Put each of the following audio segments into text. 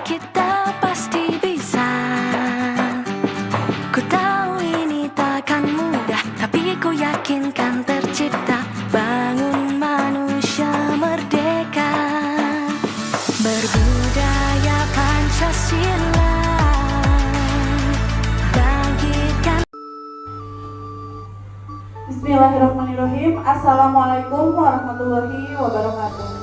kita pasti bisa. Ku tahu ini takkan mudah, tapi ku yakin kan tercipta. Bangun manusia merdeka, berbudaya Pancasila, bangkitkan. Bismillahirrahmanirrahim. Assalamualaikum warahmatullahi wabarakatuh.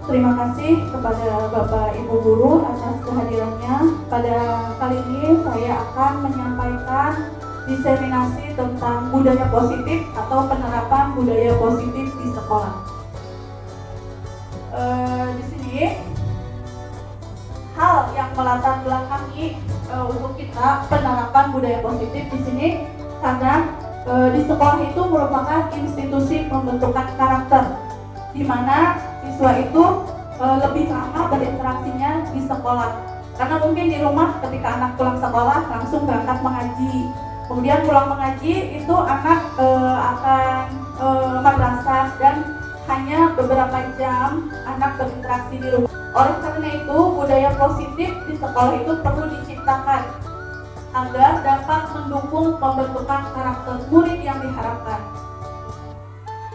Terima kasih kepada Bapak Ibu Guru atas kehadirannya. Pada kali ini saya akan menyampaikan diseminasi tentang budaya positif atau penerapan budaya positif di sekolah. Di sini hal yang melatar belakangi untuk kita penerapan budaya positif di sini karena di sekolah itu merupakan institusi pembentukan karakter, di mana siswa itu lebih lama berinteraksinya di sekolah. Karena mungkin di rumah ketika anak pulang sekolah langsung berangkat mengaji, kemudian pulang mengaji itu anak akan madrasah dan hanya beberapa jam anak berinteraksi di rumah. Oleh karena itu budaya positif di sekolah itu perlu diciptakan agar dapat mendukung pembentukan karakter murid yang diharapkan.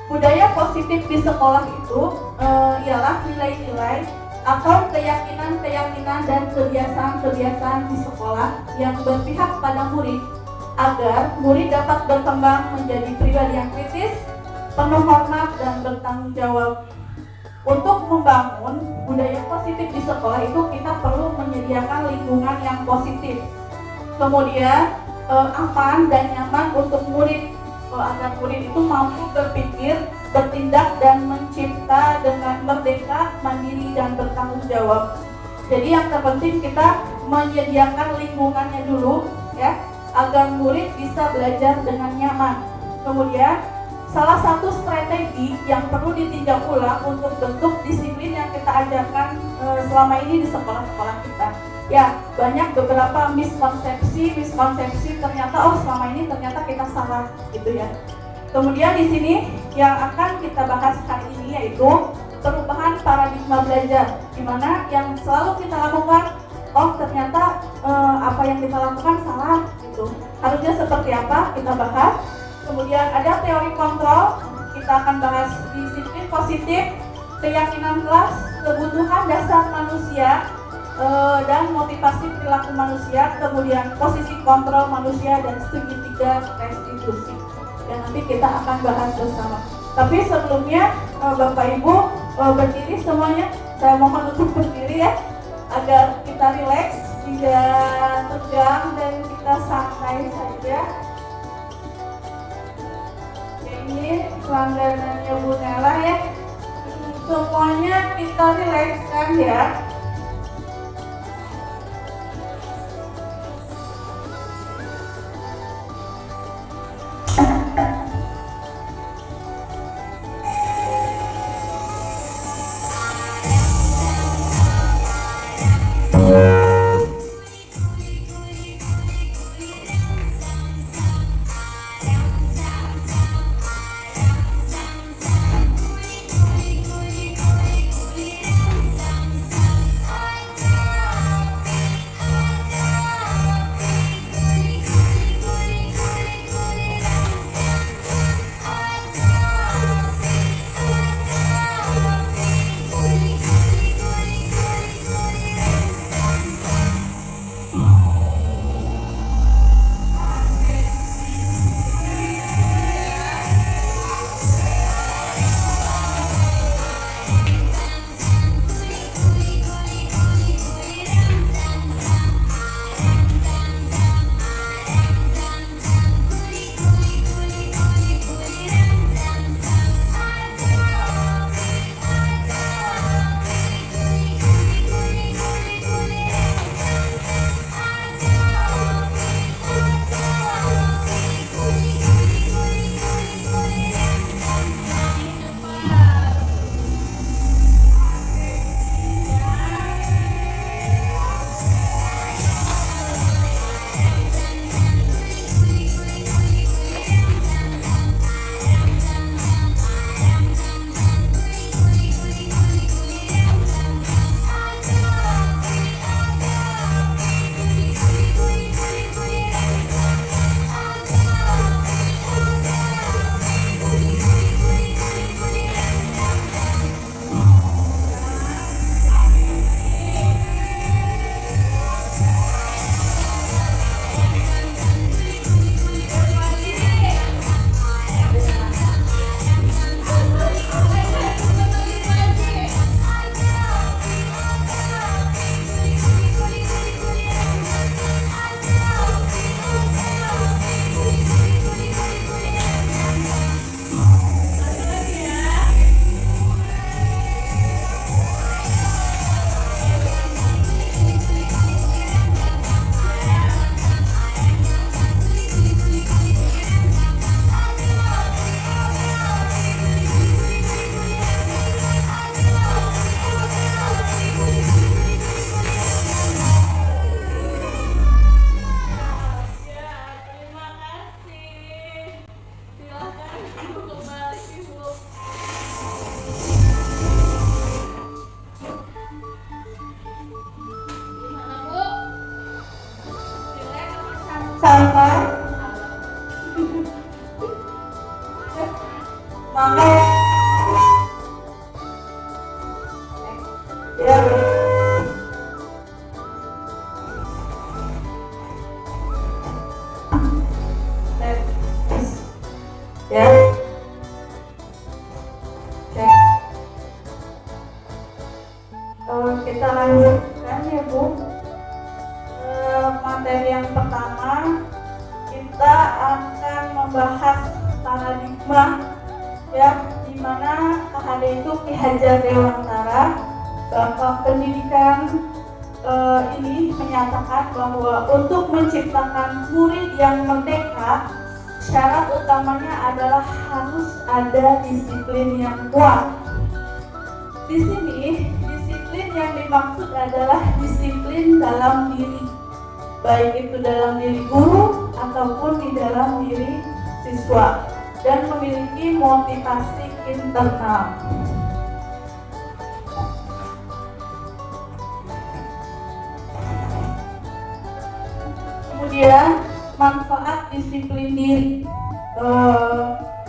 Budaya positif di sekolah itu ialah nilai-nilai atau keyakinan-keyakinan dan kebiasaan-kebiasaan di sekolah yang berpihak pada murid agar murid dapat berkembang menjadi pribadi yang kritis, penuh hormat dan bertanggung jawab. Untuk membangun budaya positif di sekolah itu kita perlu menyediakan lingkungan yang positif, kemudian aman dan nyaman untuk murid, agar murid itu mampu berpikir, bertindak dan mencipta dengan merdeka, mandiri dan bertanggung jawab. Jadi yang terpenting kita menyediakan lingkungannya dulu ya, agar murid bisa belajar dengan nyaman. Kemudian salah satu strategi yang perlu ditinjau ulang untuk bentuk disiplin yang kita ajarkan selama ini di sekolah-sekolah kita. Ya, banyak beberapa miskonsepsi ternyata selama ini ternyata kita salah gitu ya. Kemudian di sini yang akan kita bahas hari ini yaitu perubahan paradigma belajar, di mana yang selalu kita lakukan ternyata apa yang kita lakukan salah gitu. Harusnya seperti apa kita bahas. Kemudian ada teori kontrol, kita akan bahas disiplin positif, keyakinan kelas, kebutuhan dasar manusia, dan motivasi perilaku manusia, kemudian posisi kontrol manusia dan segitiga restitusi. Dan nanti kita akan bahas bersama. Tapi sebelumnya Bapak Ibu berdiri semuanya, saya mohon untuk berdiri ya, agar kita rileks, tidak tegang dan kita santai saja. Ini langganannya Bu Nela ya. Semuanya kita rilekskan ya. Ya. Ya. Cek. Kita lanjutkan ya Bu. Materi yang pertama kita akan membahas paradigma ya, di mana KHD itu Ki Hajar Dewantara, Bapak Pendidikan ini menyatakan bahwa untuk menciptakan murid yang merdeka, syarat utamanya adalah harus ada disiplin yang kuat. Di sini disiplin yang dimaksud adalah disiplin dalam diri, baik itu dalam diri guru ataupun di dalam diri siswa, dan memiliki motivasi internal. Kemudian manfaat disiplin diri.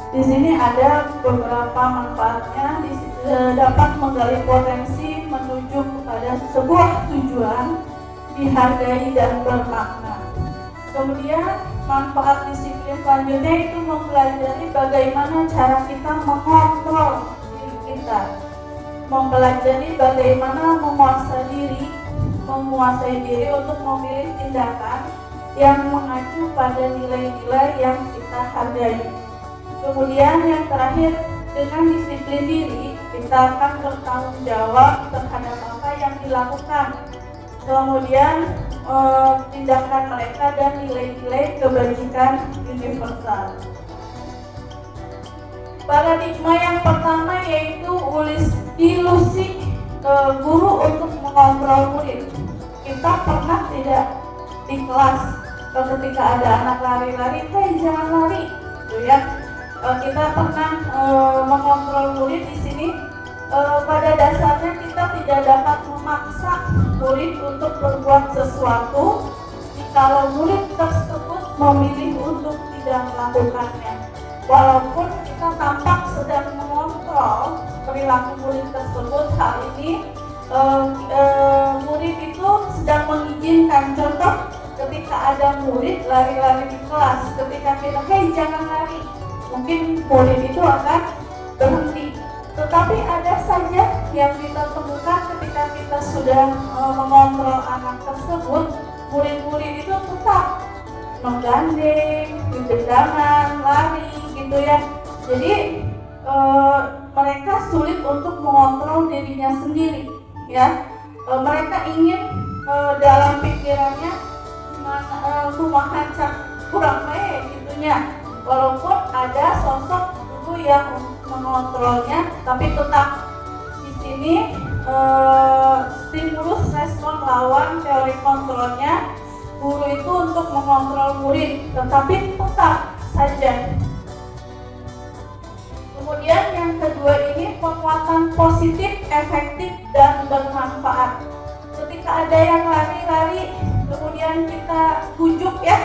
Di sini ada beberapa manfaatnya. Dapat menggali potensi menuju kepada sebuah tujuan, dihargai dan bermakna. Kemudian manfaat disiplin selanjutnya itu mempelajari bagaimana cara kita mengontrol diri kita, mempelajari bagaimana menguasai diri untuk memilih tindakan yang mengacu pada nilai-nilai yang kita hargai. Kemudian yang terakhir, dengan disiplin diri kita akan bertanggung jawab terhadap apa yang dilakukan. Kemudian tindakan mereka dan nilai-nilai kebajikan universal. Paradigma yang pertama yaitu ilusi guru untuk mengontrol murid. Kita pernah tidak di kelas ketika ada anak lari-lari, jangan lari, gitu ya. Kita pernah mengontrol murid di sini. Pada dasarnya kita tidak dapat memaksa murid untuk berbuat sesuatu jikalau murid tersebut memilih untuk tidak melakukannya. Walaupun kita tampak sedang mengontrol perilaku murid tersebut, hal ini murid itu sedang mengizinkan. Contoh, ketika ada murid lari-lari di kelas, ketika kita jangan lari, mungkin murid itu akan berhenti. Tetapi ada saja yang kita temukan ketika kita sudah mengontrol anak tersebut, murid-murid itu tetap menggandeng, gendangan, lari, gitu ya. Jadi mereka sulit untuk mengontrol dirinya sendiri, ya. Mereka ingin dalam pikirannya kumaha cak kurang baik, gitunya. Walaupun ada sosok guru yang mengontrolnya, tapi tetap di sini stimulus respon lawan teori kontrolnya guru itu untuk mengontrol murid, tetapi tetap saja. Kemudian yang kedua ini penguatan positif, efektif dan bermanfaat. Ketika ada yang lari-lari, kemudian kita bujuk ya,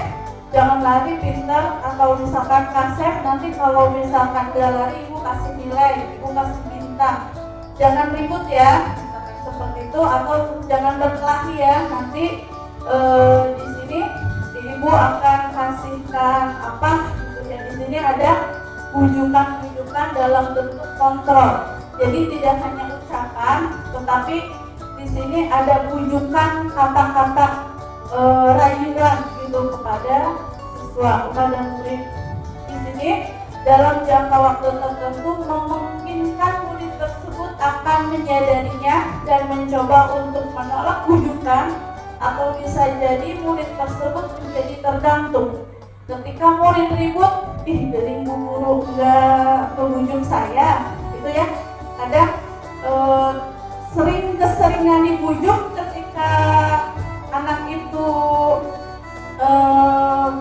jangan lari, pintar, atau misalkan kasep, nanti kalau misalkan dia lari ibu kasih nilai, ibu kasih bintang. Jangan ribut ya, misalkan seperti itu, atau jangan berkelahi ya, nanti di sini ibu akan kasihkan apa gitu ya. Di sini ada bujukan-bujukan dalam bentuk kontrol. Jadi tidak hanya ucapan, tetapi di sini ada bujukan kata-kata rayuan gitu kepada siswa, kepada murid. Di sini dalam jangka waktu tertentu memungkinkan murid tersebut akan menyadarinya dan mencoba untuk menolak bujukan, atau bisa jadi murid tersebut menjadi tergantung. Ketika murid ribut, jadi bu guru nggak membujuk saya, gitu ya. Kadang keseringan dibujuk ketika anak itu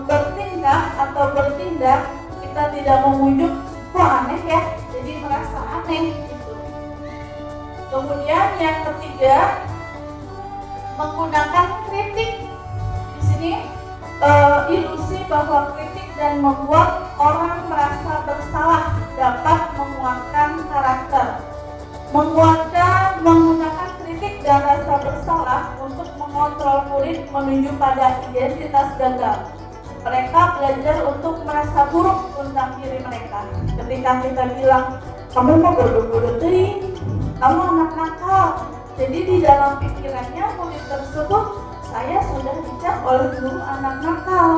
bertindak atau bertindak, kita tidak membujuk, kok aneh ya, jadi merasa aneh gitu. Kemudian yang ketiga, menggunakan kritik. Di sini ilusi bahwa kritik dan membuat orang merasa bersalah dapat menguatkan karakter. Menggunakan kritik untuk mengontrol murid menuju pada identitas gagal. Mereka belajar untuk merasa buruk tentang diri mereka. Ketika kita bilang, kamu mau bodoh-bodoh deh, kamu anak nakal. Jadi di dalam pikirannya murid tersebut, saya sudah dicap oleh guru anak nakal,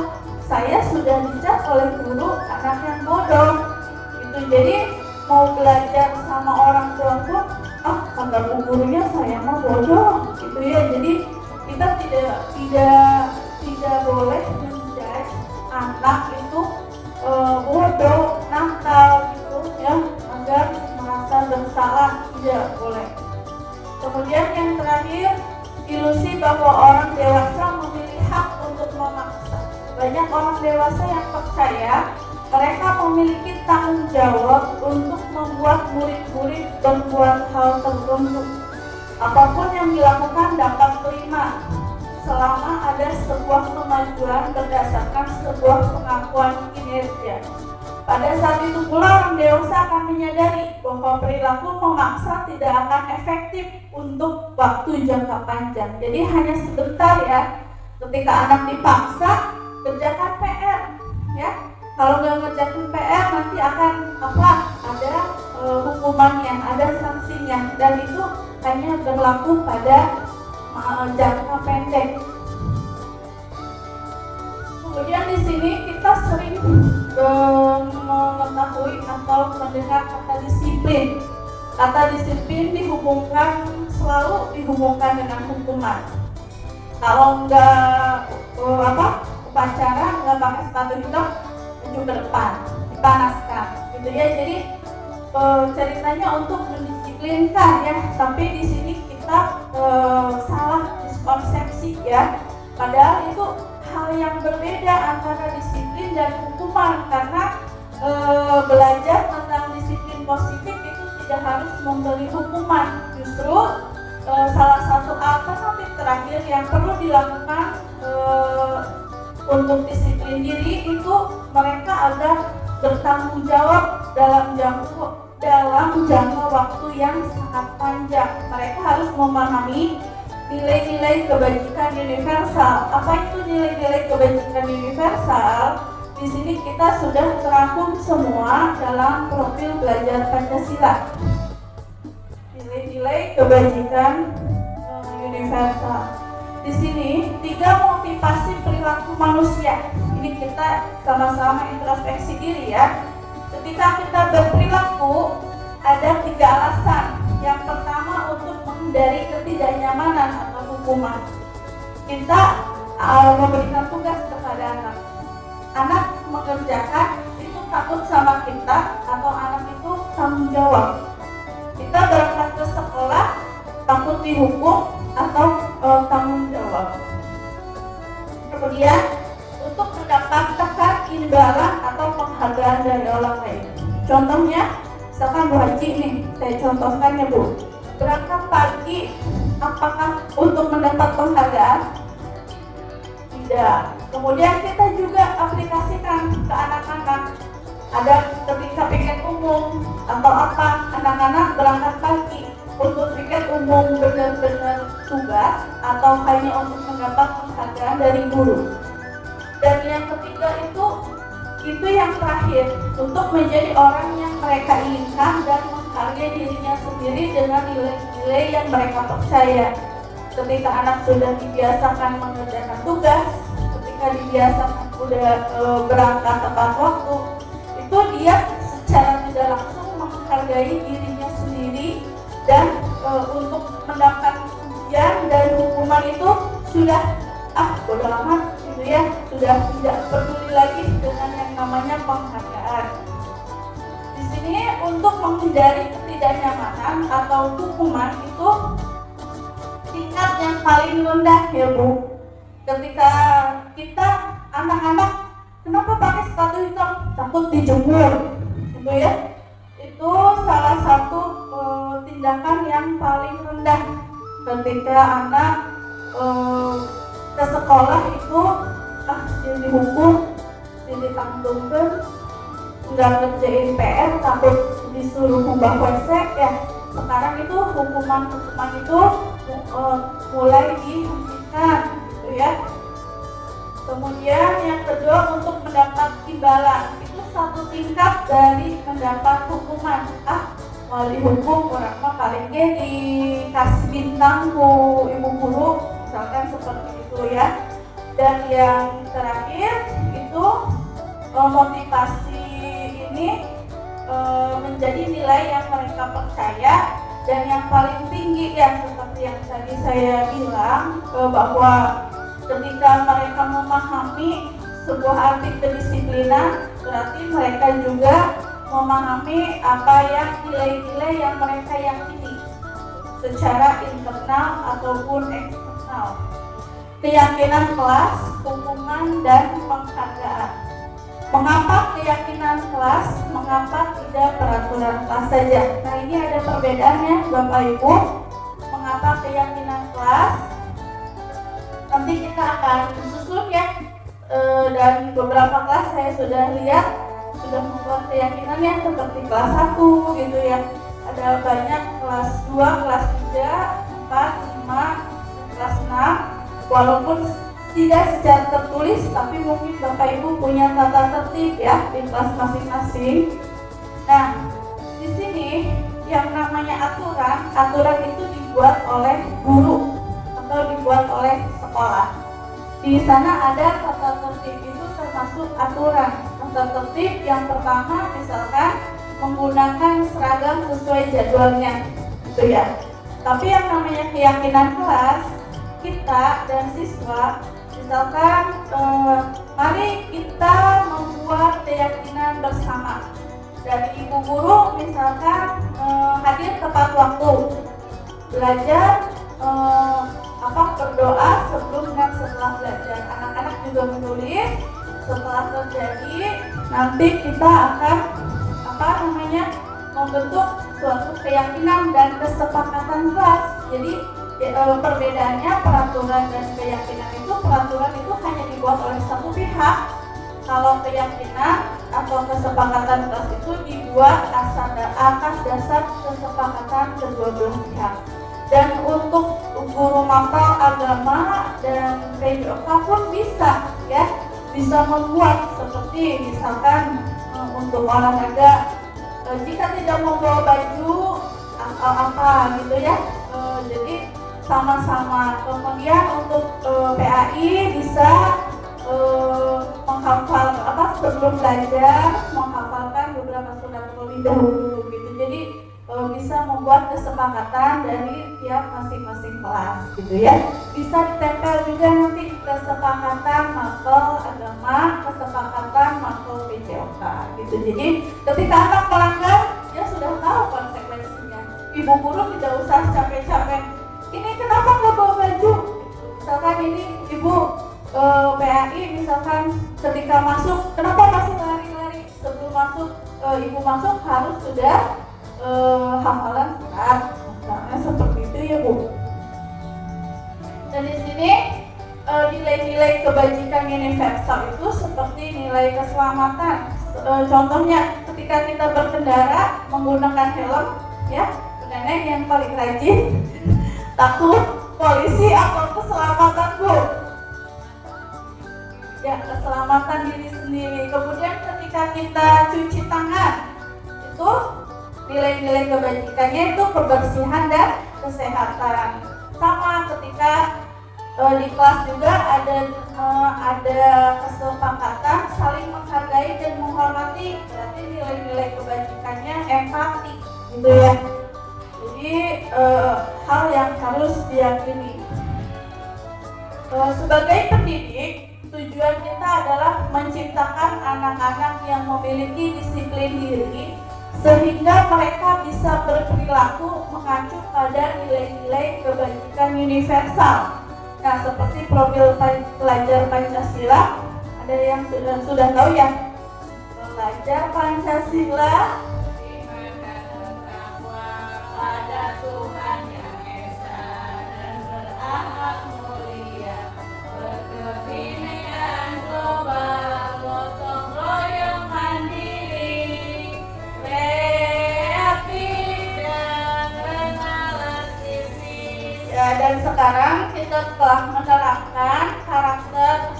saya sudah dicap oleh guru anak yang bodoh. Itu jadi mau belajar sama orang tua pun, kata gurunya saya mau bodoh, gitu ya. Jadi kita tidak boleh menjudge anak itu bodoh, nakal, gitu ya, agar merasa bersalah, tidak boleh. Kemudian yang terakhir, ilusi bahwa orang dewasa memiliki hak untuk memaksa. Banyak orang dewasa yang percaya mereka memiliki tanggung jawab untuk membuat murid-murid berbuat hal tertentu. Apapun yang dilakukan dapat terima selama ada sebuah kemajuan berdasarkan sebuah pengakuan kinerja. Pada saat itu pula orang dewasa akan menyadari bahwa perilaku memaksa tidak akan efektif untuk waktu jangka panjang. Jadi hanya sebentar ya. Ketika anak dipaksa kerjakan PR, ya. Kalau nggak ngerjain PR nanti akan ada hukumannya, ada sanksinya, dan itu hanya berlaku pada jangka pendek. Kemudian di sini kita sering mengetahui atau mendengar kata disiplin. Kata disiplin selalu dihubungkan dengan hukuman. Kalau nggak upacara, nggak pakai sepatu hitam, maju ke depan, dipanaskan, gitu ya. Jadi ceritanya untuk mendisiplinkan ya, tapi di sini kita salah miskonsepsi ya. Padahal itu hal yang berbeda antara disiplin dan hukuman, karena belajar tentang disiplin positif itu tidak harus memberi hukuman. Justru salah satu alternatif terakhir yang perlu dilakukan untuk disiplin diri itu mereka agar bertanggung jawab dalam jangka waktu yang sangat panjang. Mereka harus memahami nilai-nilai kebajikan universal. Apa itu nilai-nilai kebajikan universal? Di sini kita sudah terangkum semua dalam profil belajar Pancasila. Nilai-nilai kebajikan universal. Di sini 3 motivasi perilaku manusia. Ini kita sama-sama introspeksi diri ya. Ketika kita berperilaku ada 3 alasan. Yang pertama untuk menghindari ketidaknyamanan atau hukuman. Kita memberikan tugas kepada anak. Anak mengerjakan itu takut sama kita atau anak itu tanggung jawab. Kita berangkat ke sekolah takut dihukum atau tanggung jawab. Kemudian untuk mendapatkan imbalan atau penghargaan dari orang lain. Contohnya, misalkan Bu Haji nih, saya contohkan ya Bu. Berangkat pagi, apakah untuk mendapat penghargaan? Tidak. Kemudian kita juga aplikasikan ke anak-anak. Ada ketika piket umum atau anak-anak berangkat pagi untuk piket umum benar-benar tugas atau hanya untuk mendapat penghargaan dari guru. Dan yang ketiga itu yang terakhir, untuk menjadi orang yang mereka inginkan dan menghargai dirinya sendiri dengan nilai-nilai yang mereka percaya. Ketika anak sudah dibiasakan mengerjakan tugas, ketika dibiasakan sudah berangkat tepat waktu, itu dia secara tidak langsung menghargai dirinya sendiri, dan untuk mendapat ujian dan hukuman itu sudah bodo amat gitu ya, sudah tidak peduli lagi dengan yang namanya penghargaan. Di sini untuk menghindari ketidaknyamanan atau hukuman itu tingkat yang paling rendah ya Bu. Ketika kita anak-anak kenapa pakai sepatu hitam? Takut dijemur gitu ya. Itu salah satu tindakan yang paling rendah ketika anak ke sekolah itu dia dihukum, dia ditanggungkan, nggak ngerjain PR, takut disuruh ngubah WC ya. sekarang itu hukuman itu mulai dihentikan, gitu ya. Kemudian yang kedua, untuk mendapat imbalan, itu satu tingkat dari mendapat hukuman. Mau dihukum orang mah paling dikasih bintang ku ibu guru, misalkan seperti itu ya. Dan yang terakhir itu motivasi ini menjadi nilai yang mereka percaya. Dan yang paling tinggi ya, seperti yang tadi saya bilang, bahwa ketika mereka memahami sebuah arti kedisiplinan, berarti mereka juga memahami apa yang nilai-nilai yang mereka yakini secara internal ataupun eksternal. Keyakinan kelas, hukuman, dan penghargaan. Mengapa keyakinan kelas? Mengapa tidak peraturan kelas saja? Nah, ini ada perbedaannya Bapak Ibu. Mengapa keyakinan kelas? Nanti kita akan susun ya. Dan beberapa kelas saya sudah lihat sudah membuat keyakinannya seperti kelas 1 gitu ya. Ada banyak kelas 2, kelas 3, 4, 5, kelas 6. Walaupun tidak secara tertulis, tapi mungkin Bapak Ibu punya tata tertib ya di kelas masing-masing. Nah, di sini yang namanya aturan itu dibuat oleh guru atau dibuat oleh sekolah. Di sana ada tata tertib, itu termasuk aturan. Tata tertib yang pertama misalkan menggunakan seragam sesuai jadwalnya, gitu ya. Tapi yang namanya keyakinan kelas, kita dan siswa misalkan mari kita membuat keyakinan bersama. Dari ibu guru misalkan hadir tepat waktu, belajar berdoa sebelum dan setelah belajar. Anak-anak juga menulis setelah terjadi, nanti kita akan membentuk suatu keyakinan dan kesepakatan kelas. Jadi perbedaannya peraturan dan keyakinan itu, peraturan itu hanya dibuat oleh satu pihak. Kalau keyakinan atau kesepakatan kelas itu dibuat atas dasar kesepakatan kedua belah pihak. Dan untuk guru mapel agama dan PJOK pun bisa ya, bisa membuat seperti misalkan untuk olahraga, jika tidak membawa baju atau apa gitu ya, jadi sama-sama. Kemudian untuk PAI bisa menghafal sebelum belajar, menghafalkan beberapa surat terlebih dahulu gitu. Jadi bisa membuat kesepakatan dari tiap masing-masing kelas gitu ya. Bisa ditempel juga nanti kesepakatan mapel agama, kesepakatan mapel PJOK gitu. Jadi ketika anak melanggar, dia sudah tahu konsekuensinya. Ibu guru tidak usah capek-capek, ini kenapa nggak bawa baju? Misalkan ini ibu PAI misalkan ketika masuk, kenapa masih lari-lari? Sebelum masuk, ibu masuk harus sudah hafalan surat, misalnya seperti itu ya Bu. Dan di sini nilai-nilai kebajikan universal itu seperti nilai keselamatan. Contohnya ketika kita berkendara menggunakan helm, ya, nenek yang paling rajin takut polisi atau keselamatan Bu. Ya, keselamatan diri sendiri. Kemudian ketika kita cuci tangan, itu nilai-nilai kebajikannya itu kebersihan dan kesehatan. Sama ketika di kelas juga ada kesepakatan saling menghargai dan menghormati, berarti nilai-nilai kebajikannya empati gitu ya. Jadi hal yang harus diyakini. Sebagai pendidik, tujuan kita adalah menciptakan anak-anak yang memiliki disiplin diri sehingga mereka bisa berperilaku mengacu pada nilai-nilai kebajikan universal. Nah, seperti profil pelajar Pancasila, ada yang sudah tahu ya, pelajar Pancasila pada Tuhan yang Esa dan berakhlak mulia, berkebinekaan global, gotong royong mandiri, kreatif dan Ya, dan sekarang kita telah menerapkan karakter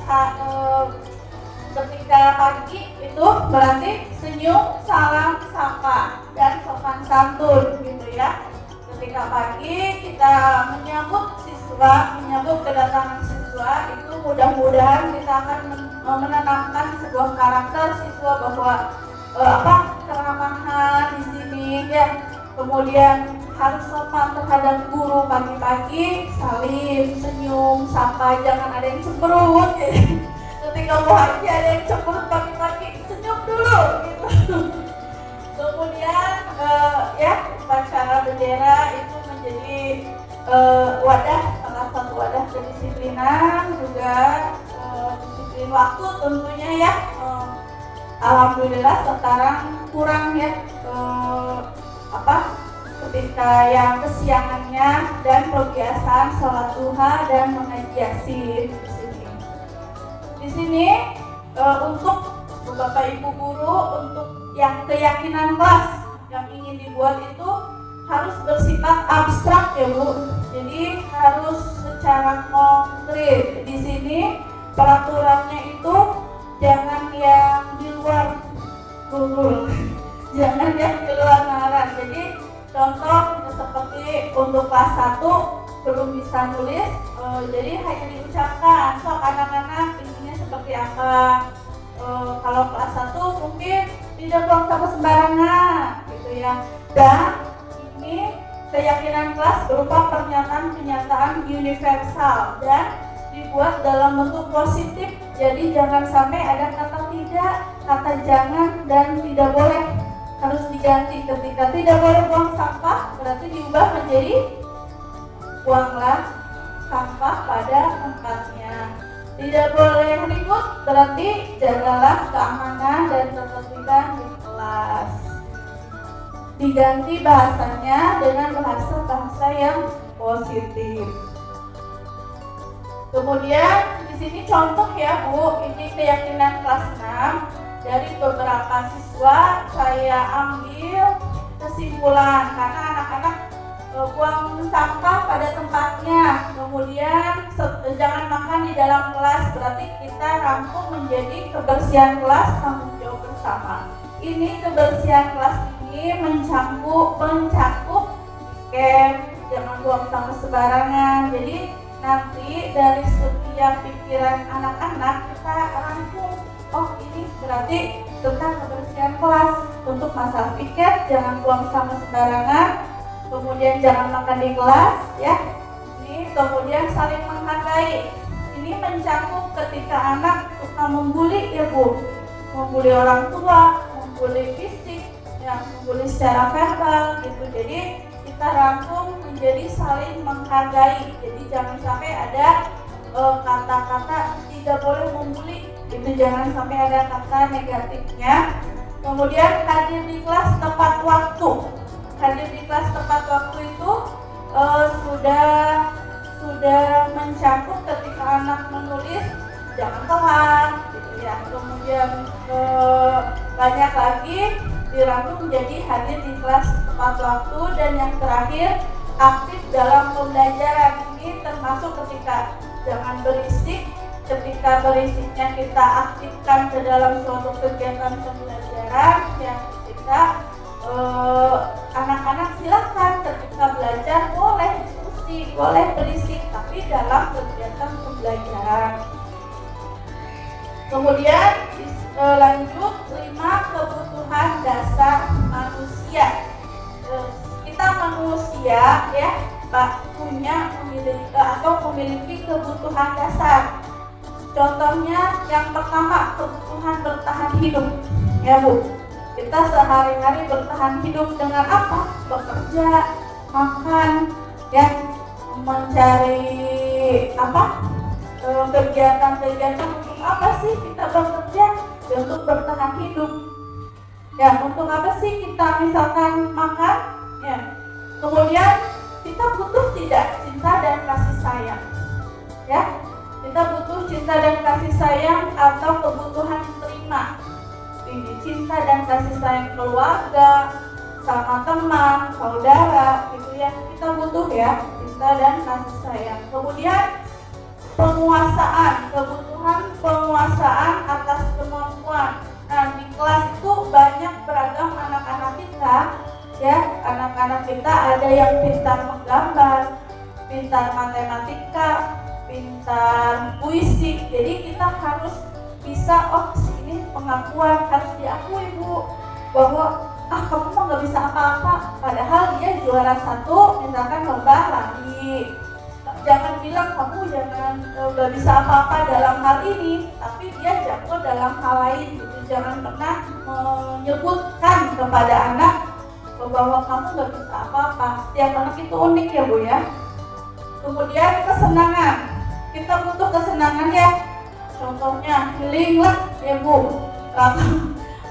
ketika pagi itu berarti senyum, salam, sapa, dan sopan santun gitu ya. Ketika pagi kita menyambut kedatangan siswa itu mudah-mudahan kita akan menanamkan sebuah karakter siswa bahwa keramahan di sini ya. Kemudian harus sopan terhadap guru pagi-pagi, salim, senyum, sapa, jangan ada yang cemberut ya. Ketika pagi ada yang cemberut pagi-pagi, senyum dulu gitu. Kemudian upacara bendera itu menjadi salah satu wadah kedisiplinan, juga disiplin waktu tentunya ya. Alhamdulillah sekarang kurang ya ketika yang kesiangannya dan kebiasaan sholat duha dan mengaji yasin di sini. Di sini untuk Bapak Ibu guru, untuk yang keyakinan kelas yang ingin dibuat itu harus bersifat abstrak ya Bu. Jadi harus secara konkret. Di sini peraturannya itu jangan yang di luar guru, jangan yang di luar nalar. Jadi contoh seperti untuk kelas 1 belum bisa nulis, jadi hanya diucapkan. So anak-anak intinya seperti apa? Kalau kelas 1 mungkin tidak buang sampah sembarangan gitu ya. Dan ini keyakinan kelas berupa pernyataan-pernyataan universal dan dibuat dalam bentuk positif. Jadi jangan sampai ada kata tidak, kata jangan, dan tidak boleh, harus diganti. Ketika tidak boleh buang sampah berarti diubah menjadi buanglah sampah pada tempatnya. Tidak boleh ribut berarti jagalah keamanan dan ketertiban di kelas. Diganti bahasanya dengan bahasa yang positif. Kemudian di sini contoh ya Bu, ini keyakinan kelas 6 dari beberapa siswa. Saya ambil kesimpulan karena anak-anak buang sampah pada tempatnya, kemudian jangan makan di dalam kelas, berarti kita rangkum menjadi kebersihan kelas tanggung jawab bersama. Ini kebersihan kelas ini mencakup jangan buang sampah sembarangan. Jadi nanti dari setiap pikiran anak-anak kita rangkum, oh ini berarti tentang kebersihan kelas. Untuk masalah pikir, jangan buang sampah sembarangan, kemudian jangan makan di kelas ya. Ini kemudian saling menghargai. Ini mencakup ketika anak suka membuli ya Bu, membuli orang tua, membuli fisik, ya, membuli secara verbal gitu. Jadi kita rangkum menjadi saling menghargai. Jadi jangan sampai ada kata-kata tidak boleh membuli, itu jangan sampai ada kata negatifnya. Kemudian hadir di kelas tepat waktu. Hadir di kelas tepat waktu itu sudah mencakup ketika anak menulis jangan telat gitu ya. Kemudian banyak lagi dirangkum menjadi hadir di kelas tepat waktu. Dan yang terakhir, aktif dalam pembelajaran. Ini termasuk ketika jangan berisik. Ketika berisiknya kita aktifkan ke dalam suatu kegiatan pembelajaran yang kita anak-anak silakan ketika belajar boleh diskusi, boleh berisik, tapi dalam kegiatan pembelajaran. Kemudian lanjut 5 kebutuhan dasar manusia. Kita manusia ya memiliki kebutuhan dasar. Contohnya yang pertama, kebutuhan bertahan hidup ya Bu. Kita sehari-hari bertahan hidup dengan apa? Bekerja, makan, ya, mencari kegiatan-kegiatan. Untuk apa sih kita bekerja? Ya, untuk bertahan hidup. Ya, untuk apa sih kita misalkan makan? Ya. Kemudian kita butuh tidak cinta dan kasih sayang. Ya. Kita butuh cinta dan kasih sayang atau kebutuhan terima. Ini cinta dan kasih sayang keluarga, sama teman, saudara, gitu ya. Kita butuh ya. cinta dan kasih sayang. Kemudian penguasaan, kebutuhan penguasaan atas kemampuan. Nah, di kelas itu banyak beragam anak-anak kita, ya. Anak-anak kita ada yang pintar menggambar, pintar matematika, pintar puisi. Jadi kita harus bisa, oh ini pengakuan, harus diakui Bu, bahwa kamu mah nggak bisa apa-apa, padahal dia juara 1 misalkan lomba lari. Jangan bilang kamu nggak bisa apa-apa dalam hal ini, tapi dia jago dalam hal lain gitu. Jangan pernah menyebutkan kepada anak bahwa kamu nggak bisa apa-apa. Setiap anak itu unik ya Bu ya. Kemudian kesenangan, kita butuh kesenangan ya. Contohnya healing lah ya Bu,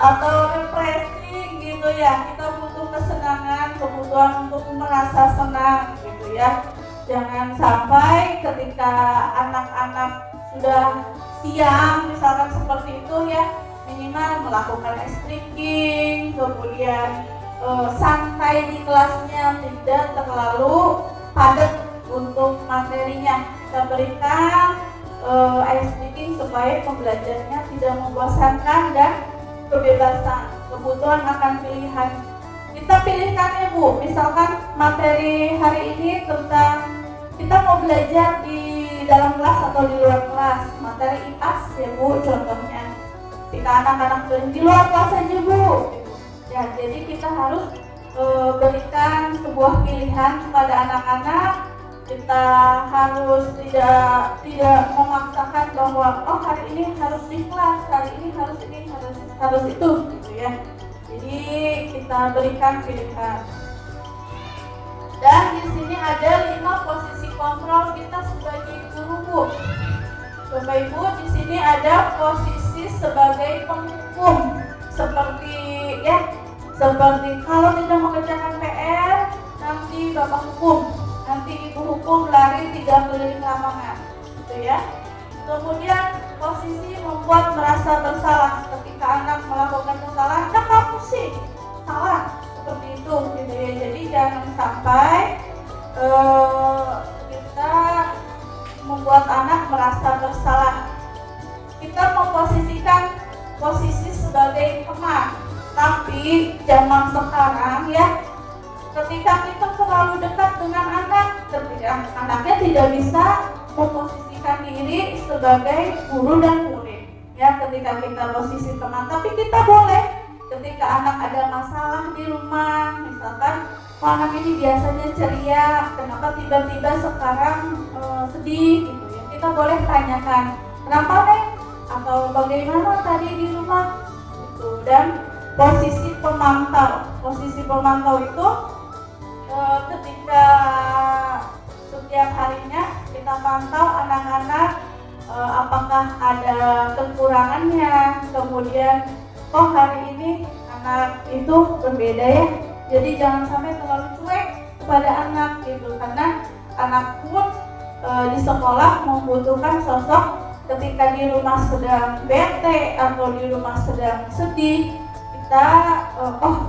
atau refreshing gitu ya. Kita butuh kesenangan, kebutuhan untuk merasa senang gitu ya. Jangan sampai ketika anak-anak sudah siang misalkan seperti itu ya, minimal melakukan stretching, kemudian santai di kelasnya, tidak terlalu padat untuk materinya. Kita berikan stretching supaya pembelajarannya tidak membosankan dan kebebasan. Kebutuhan akan pilihan. Kita pilihkan ya Bu, misalkan materi hari ini tentang kita mau belajar di dalam kelas atau di luar kelas, materi IPAS ya Bu contohnya. Ketika anak-anak di luar kelas aja Bu, ya jadi kita harus berikan sebuah pilihan kepada anak-anak. Kita harus tidak memaksakan bahwa oh hari ini harus di kelas, hari ini harus itu gitu ya. Jadi kita berikan pilihan. Dan di sini ada 5 posisi kontrol kita sebagai guru Bu. Bapak Ibu, di sini ada posisi sebagai penghukum, seperti kalau tidak mengerjakan PR, nanti Bapak hukum, nanti Ibu hukum lari 3 keliling lapangan, gitu ya. Kemudian posisi membuat merasa bersalah ketika anak melakukan kesalahan. Nah kamu sih salah seperti itu, gitu ya. Jadi jangan sampai kita membuat anak merasa bersalah. Kita memposisikan posisi sebagai teman, tapi zaman sekarang ya, ketika kita terlalu dekat dengan anak, ketika anaknya tidak bisa memposisikan diri sebagai guru dan murid. Ya, ketika kita posisi teman, tapi kita boleh ketika anak ada masalah di rumah, misalkan anak ini biasanya ceria, kenapa tiba-tiba sekarang sedih gitu ya. Kita boleh tanyakan, kenapa Neng? Atau bagaimana tadi di rumah? Gitu. Dan posisi pemantau itu ketika setiap harinya kita pantau anak-anak apakah ada kekurangannya, kemudian oh hari ini anak itu berbeda ya, jadi jangan sampai terlalu cuek kepada anak gitu, karena anak pun di sekolah membutuhkan sosok ketika di rumah sedang bete atau di rumah sedang sedih, kita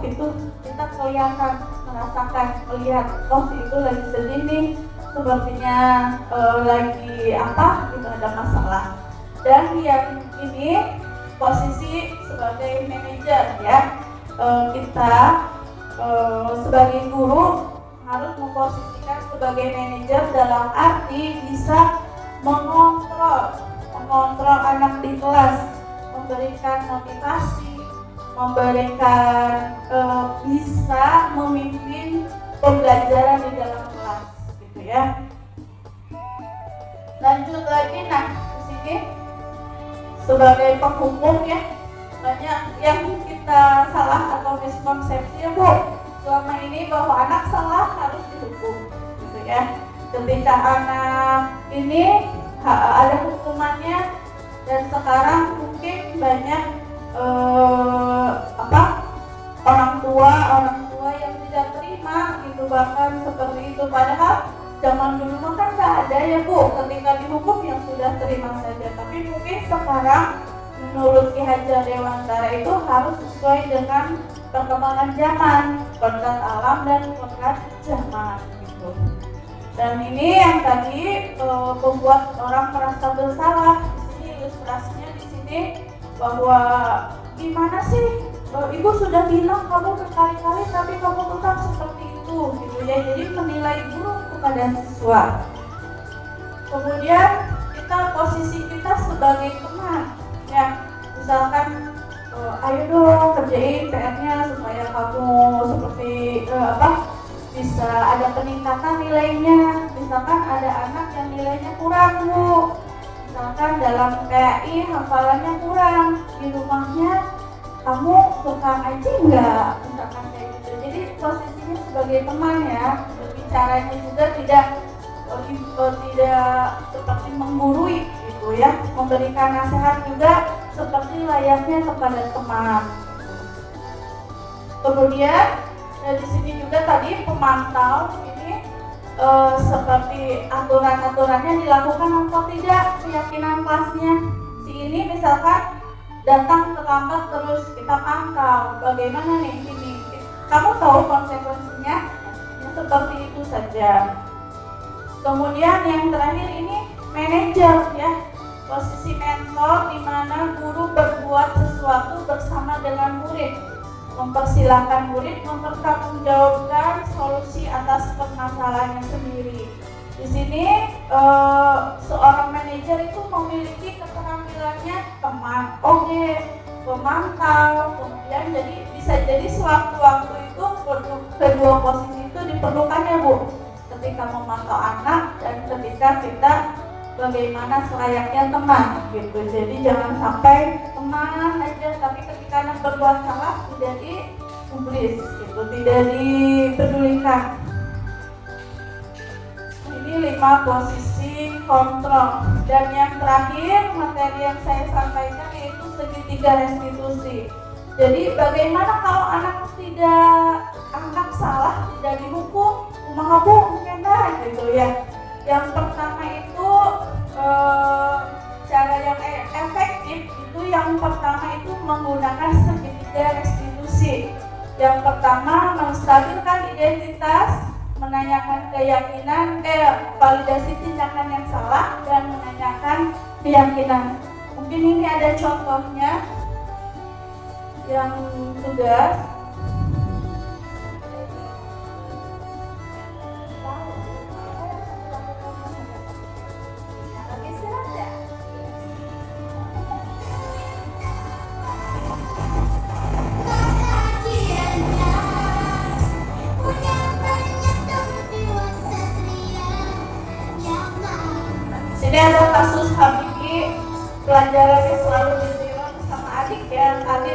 itu kita kelihatan, merasakan, melihat oh itu lagi sedih nih, sepertinya lagi itu ada masalah. Dan yang ini posisi sebagai manajer ya, kita sebagai guru harus memposisikan sebagai manajer dalam arti bisa mengontrol anak di kelas, memberikan motivasi, memberikan bisa memimpin pembelajaran di dalam kelas gitu ya. Lanjut lagi, nah di sini sebagai penghukum ya, banyak yang kita salah atau miskonsepsi ya Bu selama ini, bahwa anak salah harus dihukum gitu ya. Ketika anak ini ada hukumannya, dan sekarang mungkin banyak orang tua yang tidak terima gitu, bahkan seperti itu, padahal zaman dulu kan nggak ada ya Bu, ketika dihukum yang sudah terima saja. Tapi mungkin sekarang menurut Ki Hajar Dewantara itu harus sesuai dengan perkembangan zaman, kodrat alam dan kodrat zaman gitu. Dan ini yang tadi membuat orang merasa bersalah. Di sini ilustrasinya di sini bahwa gimana sih ibu sudah bilang kamu berkali-kali tapi kamu tetap seperti itu gitu ya. Jadi menilai buruk kepada siswa. Kemudian posisi kita sebagai teman ya, misalkan ayo dong kerjain PR-nya supaya kamu seperti bisa ada peningkatan nilainya. Misalkan ada anak yang nilainya kurang bu, misalkan dalam PAI hafalannya kurang, di rumahnya kamu suka ngaji enggak, misalkan kayak gitu. Jadi posisinya sebagai teman ya, berbicaranya juga tidak seperti menggurui gitu ya, memberikan nasihat juga seperti layaknya kepada teman. Kemudian di sini juga tadi pemantau ini seperti aturan-aturannya dilakukan atau tidak, keyakinan kelasnya. Si ini misalkan datang terlambat terus kita pantau, bagaimana nih ini? Kamu tahu konsekuensinya? Ya, seperti itu saja. Kemudian yang terakhir ini manajer ya, posisi mentor di mana guru berbuat sesuatu bersama dengan murid, mempersilahkan murid mempertanggungjawabkan solusi atas permasalahannya sendiri. Di sini seorang manajer itu memiliki keterampilannya teman, pemantau, kemudian bisa jadi sewaktu-waktu itu kedua posisi itu diperlukan ya bu, ketika memantau anak dan ketika kita bagaimana selayaknya teman gitu. Jadi jangan sampai teman aja tapi ketika anak berbuat salah tidak digubris gitu, tidak dipedulikan. Ini 5 posisi kontrol. Dan yang terakhir materi yang saya sampaikan yaitu segitiga restitusi. Jadi bagaimana kalau anak salah tidak dihukum, kumaha bu mungkin gitu ya. Yang pertama itu cara yang efektif itu yang pertama itu menggunakan segitiga restitusi. Yang pertama menstabilkan identitas, menanyakan keyakinan, validasi tindakan yang salah dan menanyakan keyakinan. Mungkin ini ada contohnya yang tugas. Ini ada kasus Habibie, pelajarannya selalu ditiru sama adik ya, adik.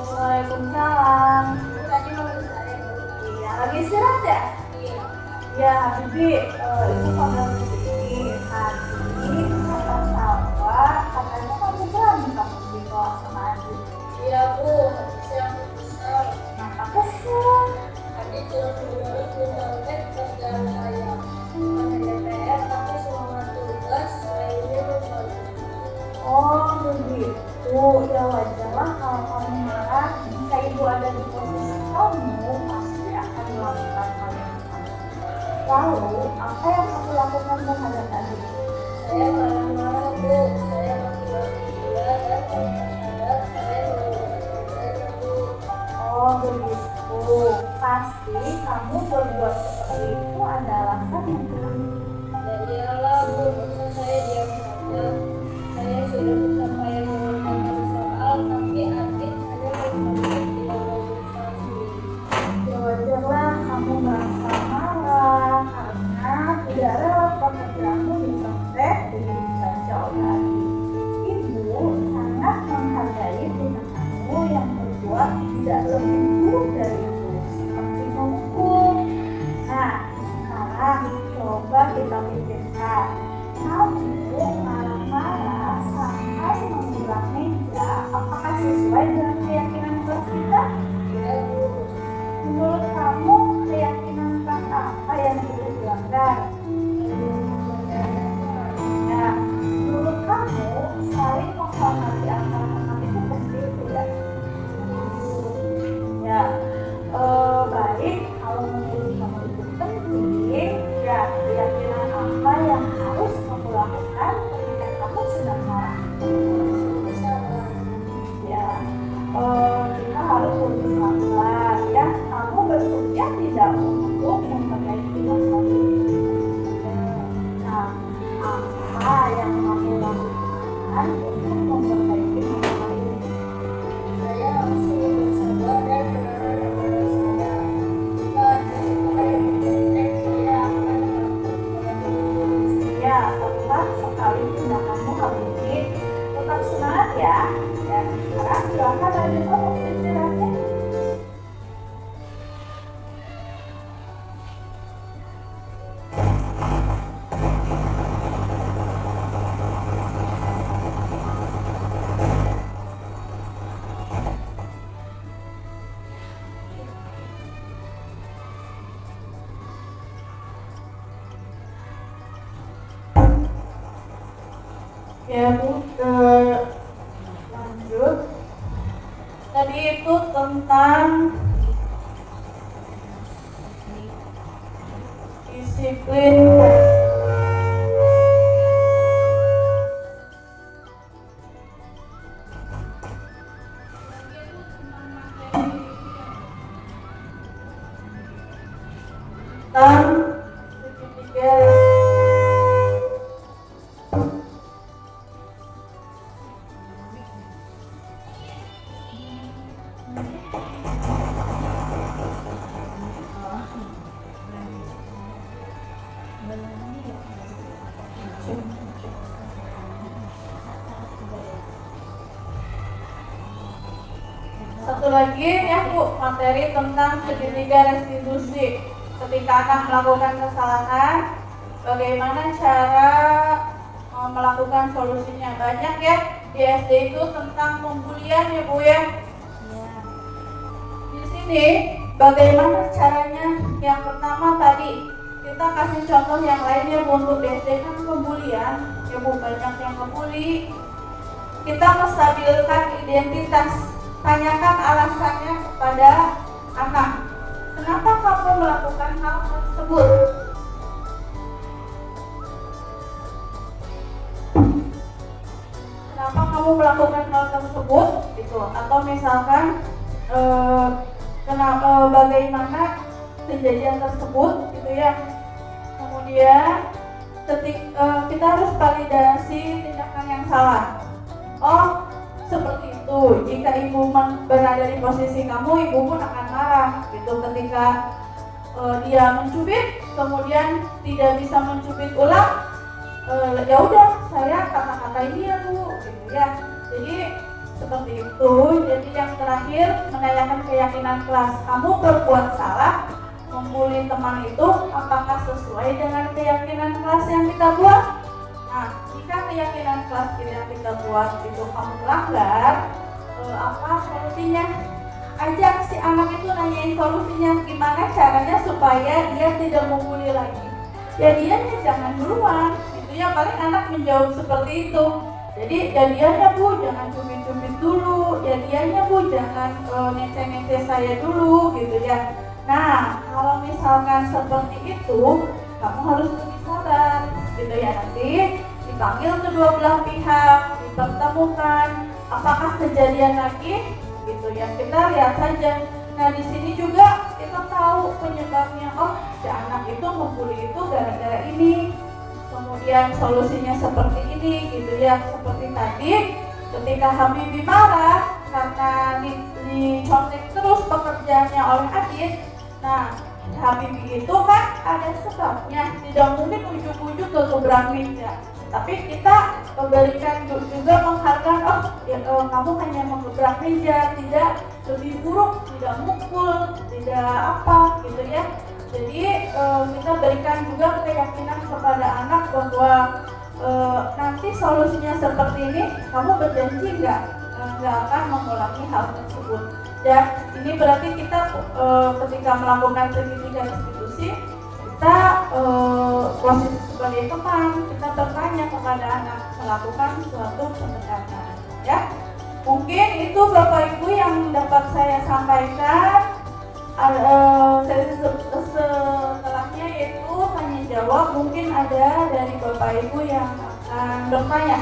Waalaikumsalam. Lagi istirahat ya? Iya. Ya, Habibie, itu pada ini tadi kata Salwa, katanya kamu berantem di kelas sama Adi. Iya bu, habisnya aku kesel. Kenapa kesel? Adi terus contek kerjaan saya. Pada DPR, tapi selama tugas lainnya lupa. Oh begitu, ya wajar lah kalau kamu marah. Jika ibu ada di posisi kamu, pasti akan melakukan hal yang sama. Lalu, apa yang kamu lakukan terhadap adik? Saya marah-marah bu, saya maki-maki dia dan tanpa sadar saya melakukan bu. Oh begitu, pasti kamu berbuat seperti itu ada alasan yang kuat. Ya iyalah bu, masa saya diam saja. Saya sudah sampai mengerjakan soal, tapi adik hanya tidak mau berusaha sendiri. Ya wajarlah kamu merasa marah karena tidak rela pekerjaanmu dicontek dengan saja oleh adik. Ibu sangat menghargai tindakanmu yang berbuat tidak lebih buruk dari itu, seperti memukul. Nah, sekarang coba kita pikirkan, kamu marah-marah sampai kamu keyakinan kelas apa yang sudah dilanggar? Ya, menurut kamu saling menghormati antar teman itu penting tidak? Ya, baik. Kalau menurut kamu itu penting, ya keyakinan apa yang harus kamu lakukan ketika kamu sedang marah? Ya, kita harus lebih sabar ya. Kamu bersedia tidak untuk memperbaiki masalah ini? Nah, apa yang kamu lakukan untuk memperbaiki masalah ini? Saya harus bersabar dan berharap kepada saya. Jika ada yang mendetek, saya akan melakukan. Ya, tepat sekali tindakanmu kali ini. Tetap semangat ya. Dan sekarang silakan lanjutkan waktu istirahatnya. Ya Bu, lanjut. Tadi itu tentang disiplin. Tentang segitiga. Satu lagi ya Bu, materi tentang segitiga restitusi. Ketika anak melakukan kesalahan, bagaimana cara melakukan solusinya? Banyak ya di SD itu tentang pembulian ya Bu ya. Di sini bagaimana caranya? Yang pertama tadi kita kasih contoh yang lainnya Bu. Untuk SD kan pembulian ya Bu, banyak yang ngebully. Kita menstabilkan identitas. Tanyakan alasannya kepada anak. Kenapa kamu melakukan hal tersebut? Kenapa kamu melakukan hal tersebut? Gitu. Atau misalkan bagaimana kejadian tersebut, gitu ya. Kemudian kita harus validasi tindakan yang salah. Oh, seperti itu. Jika ibu berada di posisi kamu, ibu pun akan marah gitu ketika dia mencubit, kemudian tidak bisa mencubit ulang. Ya udah, saya kata-katain dia Bu, gitu ya. Jadi seperti itu. Jadi yang terakhir, menanyakan keyakinan kelas. Kamu berbuat salah, membuli teman itu, apakah sesuai dengan keyakinan kelas yang kita buat? Nah, jika keyakinan kelas yang kita buat itu kamu melanggar, apa solusinya? Ajak si anak itu nanyain solusinya, gimana caranya supaya dia tidak membuli lagi. Ya dianya jangan duluan, itu ya, paling anak menjawab seperti itu. Jadi ya dianya Bu, jangan cubit-cubit dulu, ya dianya Bu, jangan nece-nece saya dulu, gitu ya. Nah, kalau misalkan seperti itu, kamu harus lebih sabar, gitu ya. Nanti dipanggil kedua belah pihak, dipertemukan, apakah kejadian lagi, gitu ya. Kita lihat saja. Nah, di sini juga kita tahu penyebabnya. Oh, si anak itu membuli itu gara-gara ini. Kemudian solusinya seperti ini, gitu ya. Seperti tadi, ketika Habibie marah karena dicontek terus pekerjaannya oleh Adit. Nah, Habibie itu kan ada sebabnya, tidak mungkin ujuk-ujuk ke gebrang meja. Tapi kita memberikan juga menghargai, kamu hanya mengebrak meja, tidak lebih buruk, tidak mukul, tidak apa, gitu ya. Jadi kita berikan juga keyakinan kepada anak bahwa nanti solusinya seperti ini, kamu berjanji nggak akan mengulangi hal tersebut. Ya, ini berarti kita ketika melakukan segitiga restitusi, kita posisi sebagai teman, kita bertanya kepada anak melakukan suatu pendekatan. Ya, mungkin itu Bapak Ibu yang dapat saya sampaikan. Setelahnya yaitu tanya jawab. Mungkin ada dari Bapak Ibu yang akan bertanya.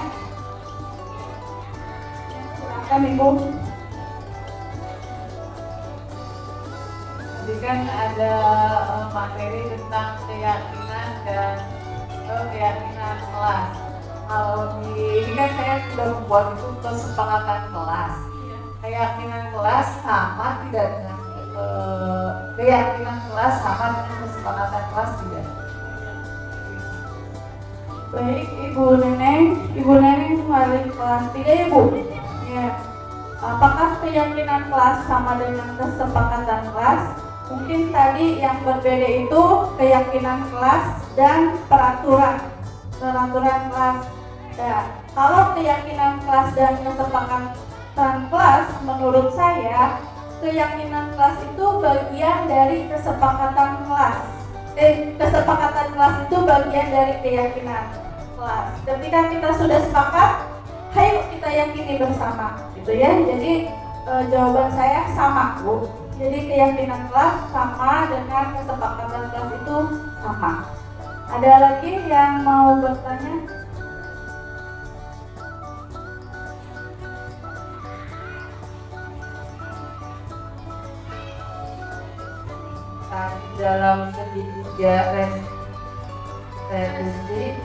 Silakan Ibu. Jadi kan ada materi tentang keyakinan dan keyakinan kelas. Kalau ini kan saya sudah membuat itu kesepakatan kelas. Keyakinan kelas sama tidak dengan keyakinan kelas sama dengan kesepakatan kelas tidak? Baik, Ibu Neneng kembali kelas 3 Ibu. Ya. Apakah keyakinan kelas sama dengan kesepakatan kelas? Mungkin tadi yang berbeda itu keyakinan kelas dan peraturan kelas. Ya, kalau keyakinan kelas dan kesepakatan kelas, menurut saya keyakinan kelas itu bagian dari kesepakatan kelas. Kesepakatan kelas itu bagian dari keyakinan kelas. Ketika kita sudah sepakat, ayo kita yakini bersama, gitu ya. Jadi jawaban saya sama, Bu. Jadi keyakinan kelas sama dengan kesepakatan kelas itu sama. Ada lagi yang mau bertanya? Tadi dalam segitiga restitusi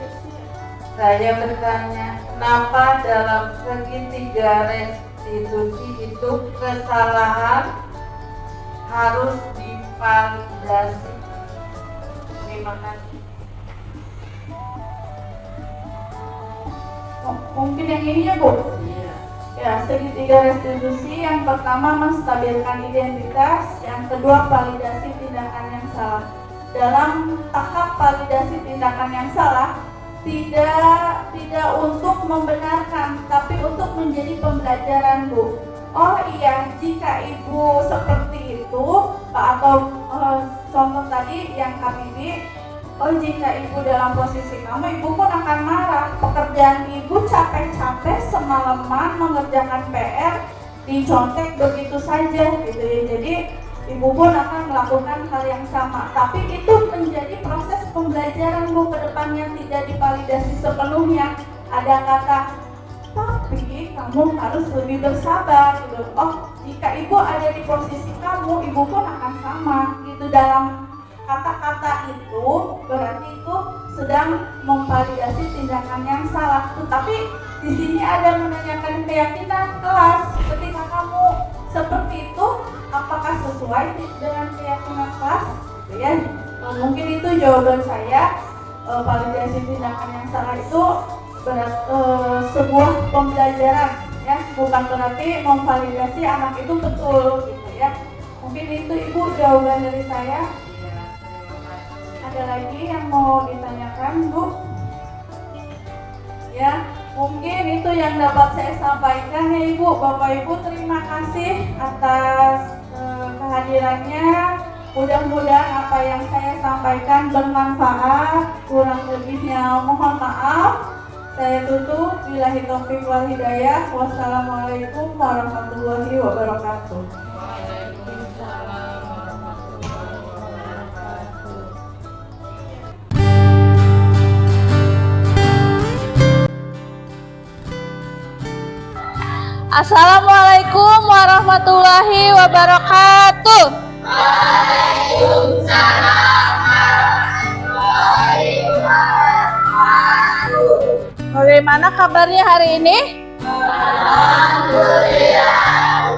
saya bertanya, kenapa dalam segitiga restitusi itu kesalahan harus divalidasi? Terima kasih. Mungkin yang ini ya, Bu. Ya, segitiga restitusi yang pertama menstabilkan identitas, yang kedua validasi tindakan yang salah. Dalam tahap validasi tindakan yang salah, tidak untuk membenarkan, tapi untuk menjadi pembelajaran, Bu. Oh iya, jika Ibu seperti itu, atau contoh tadi yang KBB, oh jika Ibu dalam posisi kamu, Ibu pun akan marah. Pekerjaan Ibu capek-capek semalaman mengerjakan PR, dicontek begitu saja, gitu ya. Jadi Ibu pun akan melakukan hal yang sama. Tapi itu menjadi proses pembelajaran, Bu, ke depannya tidak divalidasi sepenuhnya. Ada kata, tapi kamu harus lebih bersabar, gitu. Oh, jika Ibu ada di posisi kamu, Ibu pun akan sama, gitu. Dalam kata-kata itu berarti itu sedang memvalidasi tindakan yang salah. Tetapi di sini ada menanyakan keyakinan kelas. Ketika kamu seperti itu, apakah sesuai dengan keyakinan kelas? Gitu ya. Mungkin itu jawaban saya. Validasi tindakan yang salah itu sebuah pembelajaran, ya, bukan berarti memvalidasi anak itu betul, gitu ya. Mungkin itu Ibu jawaban dari saya. Ada lagi yang mau ditanyakan, Bu? Ya, mungkin itu yang dapat saya sampaikan ya Ibu. Bapak Ibu, terima kasih atas kehadirannya. Mudah-mudahan apa yang saya sampaikan bermanfaat. Kurang lebihnya mohon maaf. Saya tutup. Billahi taufiq wal hidayah. Wassalamualaikum warahmatullahi wabarakatuh. Assalamualaikum warahmatullahi wabarakatuh. Waalaikumsalam warahmatullahi wabarakatuh. Bagaimana kabarnya hari ini? Alhamdulillah.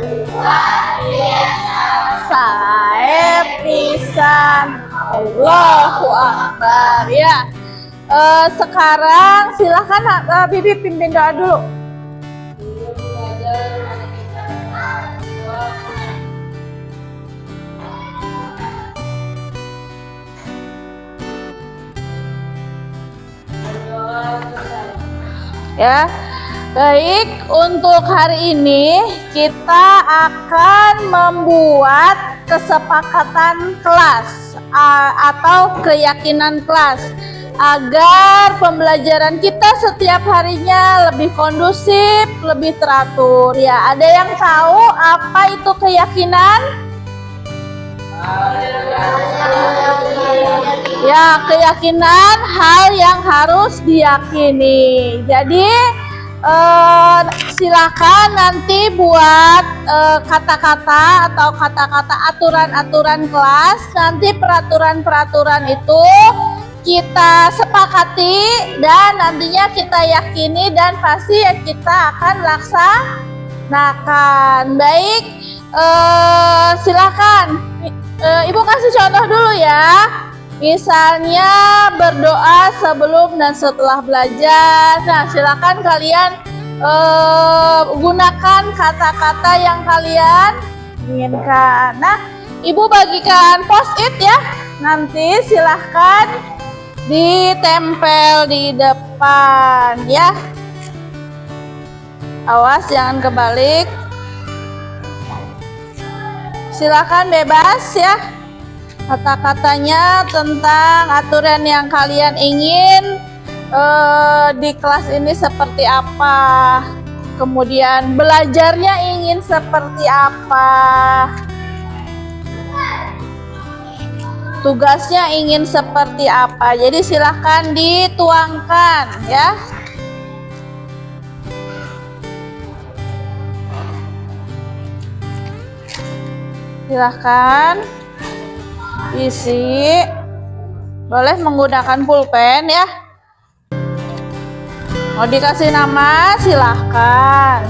Saya pisan. Allahu Akbar ya. Sekarang silahkan Bibi pimpin doa dulu. Ya, Baik, untuk hari ini kita akan membuat kesepakatan kelas atau keyakinan kelas agar pembelajaran kita setiap harinya lebih kondusif, lebih teratur. Ya, ada yang tahu apa itu keyakinan? Ya, keyakinan hal yang harus diyakini. Jadi silakan nanti buat kata-kata atau kata-kata aturan-aturan kelas. Nanti peraturan-peraturan itu kita sepakati dan nantinya kita yakini dan pasti kita akan laksanakan. Baik, silakan Ibu kasih contoh dulu ya. Misalnya berdoa sebelum dan setelah belajar. Nah, silakan kalian gunakan kata-kata yang kalian inginkan. Nah, Ibu bagikan post-it ya. Nanti silahkan ditempel di depan ya. Awas jangan kebalik. Silakan bebas ya. Kata-katanya tentang aturan yang kalian ingin di kelas ini seperti apa, kemudian belajarnya ingin seperti apa, tugasnya ingin seperti apa. Jadi silahkan dituangkan ya. Silahkan isi, boleh menggunakan pulpen ya. Mau dikasih nama silahkan.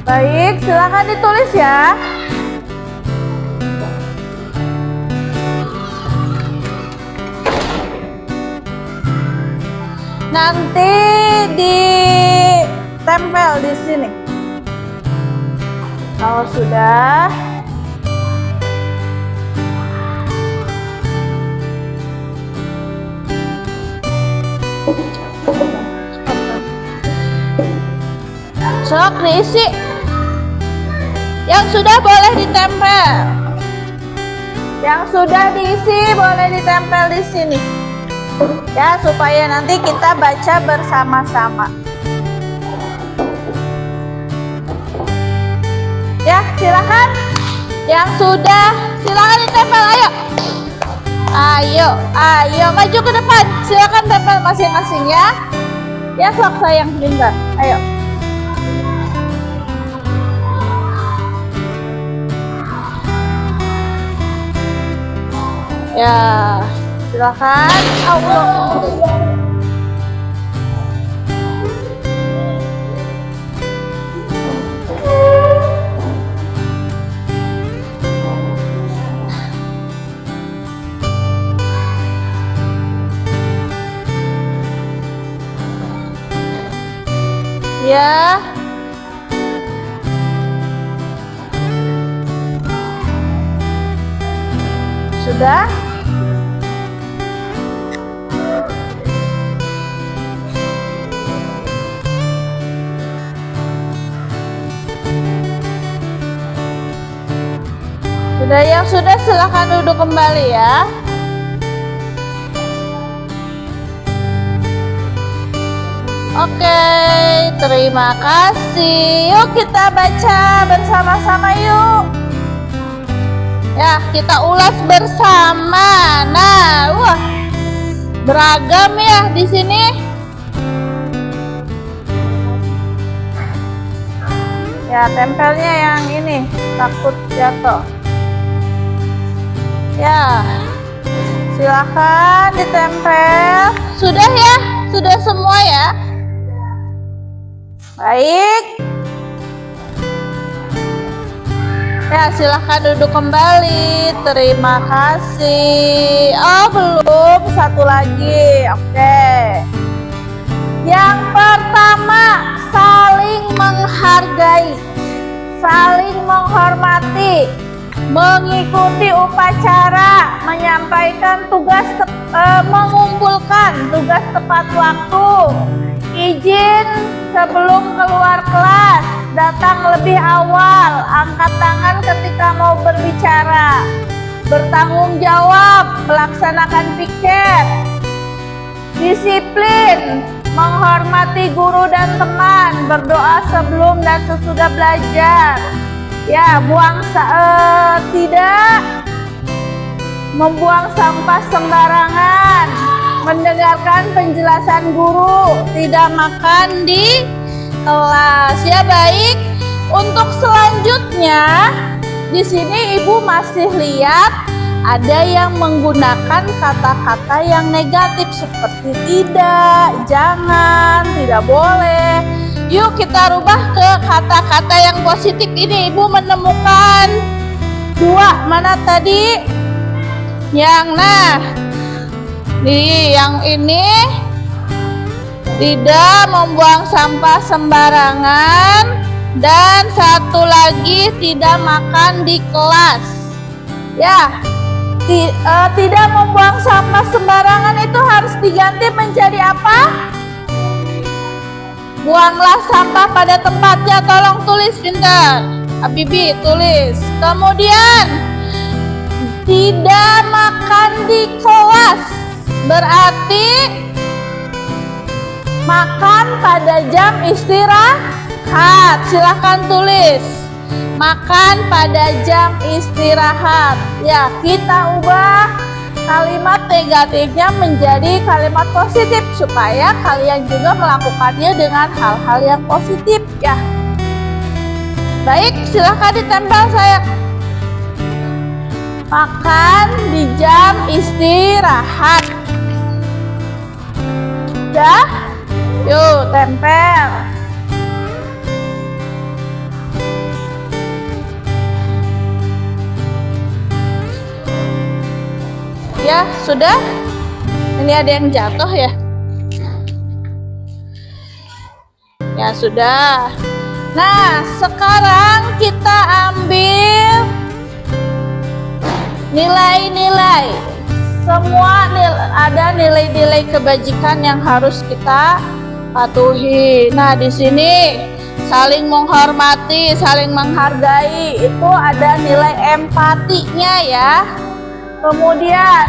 Baik, silahkan ditulis ya. Nanti ditempel di sini. Kalau sudah, sok diisi. Yang sudah boleh ditempel. Yang sudah diisi boleh ditempel di sini. Ya, supaya nanti kita baca bersama-sama. Ya, silakan. Yang sudah, silakan ditempel. Ayo maju ke depan. Silakan tempel masing-masing ya. Ya, sok sayang pintar. Ayo. Ya, silakan. Allah. Ya. Sudah? Sudah, yang sudah silahkan duduk kembali ya. Oke, terima kasih. Yuk kita baca bersama-sama yuk. Ya, kita ulas bersama. Nah, wah, beragam ya di sini. Ya, tempelnya yang ini, takut jatuh. Ya, silahkan ditempel. Sudah ya? Sudah semua ya? Baik. Ya, silahkan duduk kembali. Terima kasih. Oh, belum. Satu lagi. Oke. Yang pertama, saling menghargai, saling menghormati. mengikuti upacara, menyampaikan tugas, mengumpulkan tugas tepat waktu, izin sebelum keluar kelas, datang lebih awal, angkat tangan ketika mau berbicara, bertanggung jawab, melaksanakan piket, disiplin, menghormati guru dan teman, berdoa sebelum dan sesudah belajar. Ya, tidak membuang sampah sembarangan, mendengarkan penjelasan guru, tidak makan di kelas. Ya, baik. Untuk selanjutnya, di sini Ibu masih lihat ada yang menggunakan kata-kata yang negatif seperti tidak, jangan, tidak boleh. Yuk kita rubah ke kata-kata yang positif ini. Ibu menemukan dua, mana tadi? Yang ini tidak membuang sampah sembarangan, dan satu lagi tidak makan di kelas. Ya, tidak membuang sampah sembarangan itu harus diganti menjadi apa? Buanglah sampah pada tempatnya. Tolong tulis pintar. Habibi tulis. Kemudian tidak makan di kelas berarti makan pada jam istirahat. Silahkan tulis. Makan pada jam istirahat. Ya, kita ubah kalimat negatifnya menjadi kalimat positif supaya kalian juga melakukannya dengan hal-hal yang positif ya. Baik, silahkan ditempel saya. Makan di jam istirahat. Udah? Yuk, tempel. Ya, sudah. Ini ada yang jatuh ya. Ya, sudah. Nah, sekarang kita ambil nilai-nilai. Semua ada nilai-nilai kebajikan yang harus kita patuhi. Nah, di sini saling menghormati, saling menghargai, itu ada nilai empatinya ya. Kemudian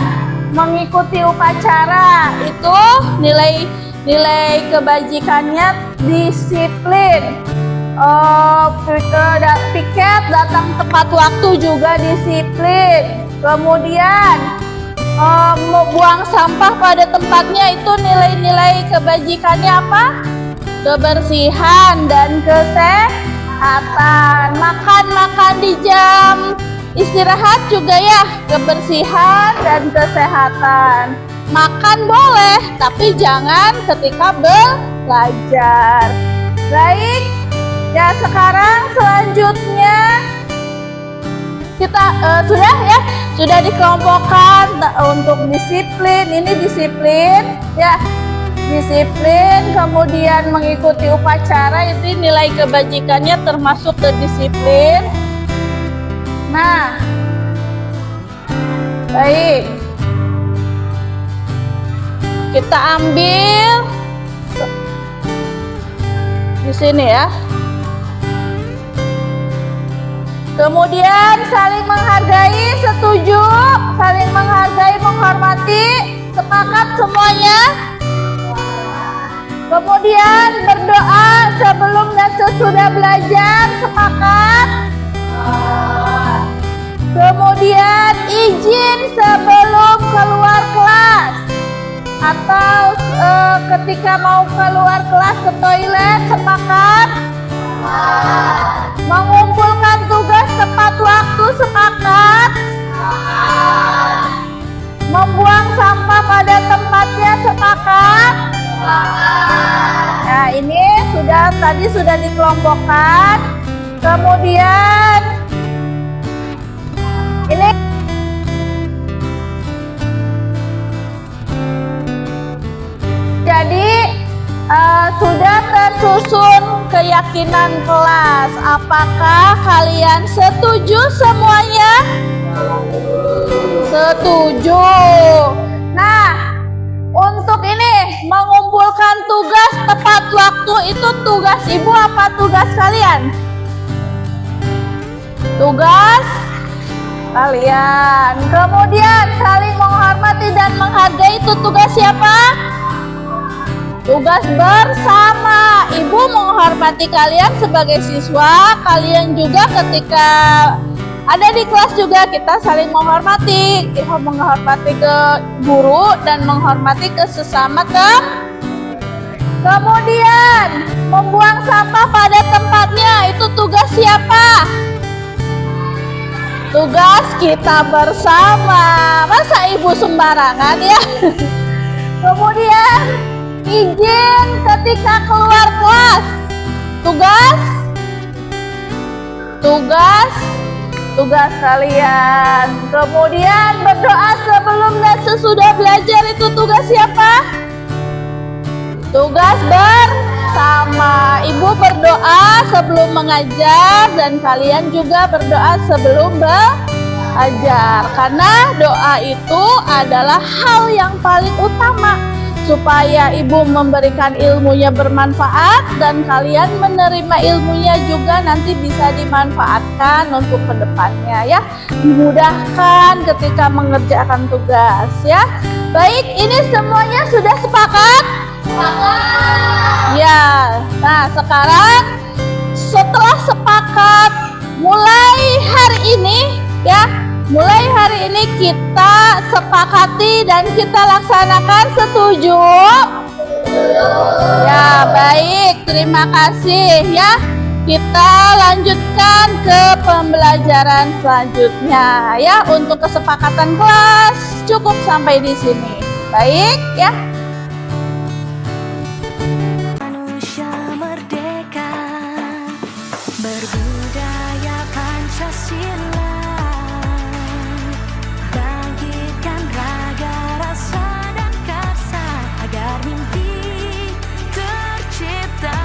mengikuti upacara, itu nilai kebajikannya disiplin. Piket datang tepat waktu juga disiplin. Kemudian membuang sampah pada tempatnya, itu nilai-nilai kebajikannya apa? Kebersihan dan kesehatan. Makan di jam istirahat juga ya, kebersihan dan kesehatan. Makan boleh, tapi jangan ketika belajar. Baik, ya sekarang selanjutnya kita sudah dikelompokkan untuk disiplin. Ini disiplin ya, disiplin. Kemudian mengikuti upacara, itu nilai kebajikannya termasuk ke disiplin. Nah, baik, kita ambil di sini ya. Kemudian saling menghargai, setuju, saling menghargai, menghormati, sepakat semuanya. Kemudian berdoa sebelum dan sesudah belajar, sepakat. Kemudian izin sebelum keluar kelas atau ketika mau keluar kelas ke toilet, sepakat. Mengumpulkan tugas tepat waktu, sepakat. Membuang sampah pada tempatnya, sepakat. Nah, ini tadi sudah dikelompokkan. Kemudian ini jadi sudah tersusun ke keyakinan kelas. Apakah kalian setuju semuanya? Setuju. Nah, untuk ini mengumpulkan tugas tepat waktu itu tugas ibu apa tugas kalian? Tugas kalian. Kemudian saling menghormati dan menghargai itu tugas siapa? Tugas bersama. Ibu menghormati kalian sebagai siswa, kalian juga ketika ada di kelas juga kita saling menghormati. Kita menghormati ke guru dan menghormati ke sesama Kemudian membuang sampah pada tempatnya itu tugas siapa? Tugas kita bersama. Masa ibu sembarangan ya? Kemudian izin ketika keluar kelas. Tugas kalian. Kemudian berdoa sebelum dan sesudah belajar itu tugas siapa? Tugas bersama. Ibu berdoa sebelum mengajar dan kalian juga berdoa sebelum belajar. Karena doa itu adalah hal yang paling utama supaya ibu memberikan ilmunya bermanfaat dan kalian menerima ilmunya juga nanti bisa dimanfaatkan untuk kedepannya ya. Dimudahkan ketika mengerjakan tugas ya. Baik, ini semuanya sudah sepakat? Ya, nah sekarang setelah sepakat mulai hari ini ya, mulai hari ini kita sepakati dan kita laksanakan, setuju? Ya baik, terima kasih ya. Kita lanjutkan ke pembelajaran selanjutnya ya. Untuk kesepakatan kelas cukup sampai di sini. Baik ya. Manusia merdeka, berbudaya Pancasila, bangkitkan raga rasa dan karsa agar mimpi tercipta.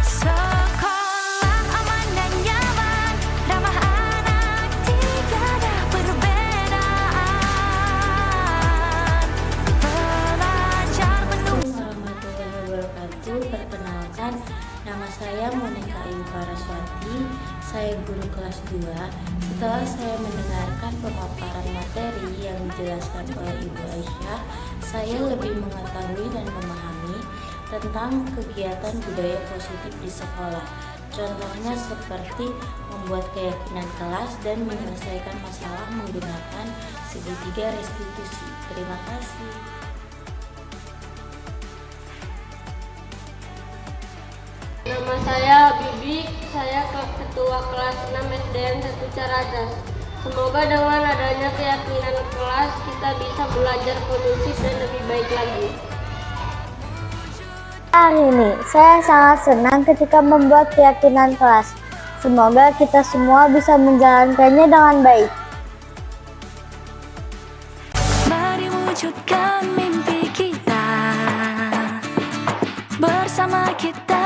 Sekolah aman dan nyaman, ramah anak, tiada perbedaan. Pelajar penuh. Warahmatullahi wabarakatuh. Perkenalkan, nama saya Monika Ayu Paraswati. Saya guru kelas 2. Setelah saya mendengarkan pemaparan materi yang dijelaskan oleh Ibu Aisyah, saya lebih mengetahui dan memahami tentang kegiatan budaya positif di sekolah. Contohnya seperti membuat keyakinan kelas dan menyelesaikan masalah menggunakan segitiga restitusi. Terima kasih. Nama saya Bibi, saya ketua kelas 6 SDN 1 Caracas. Semoga dengan adanya keyakinan kelas kita bisa belajar kondusif dan lebih baik lagi. Hari ini saya sangat senang ketika membuat keyakinan kelas. Semoga kita semua bisa menjalankannya dengan baik. Mari wujudkan mimpi kita, bersama kita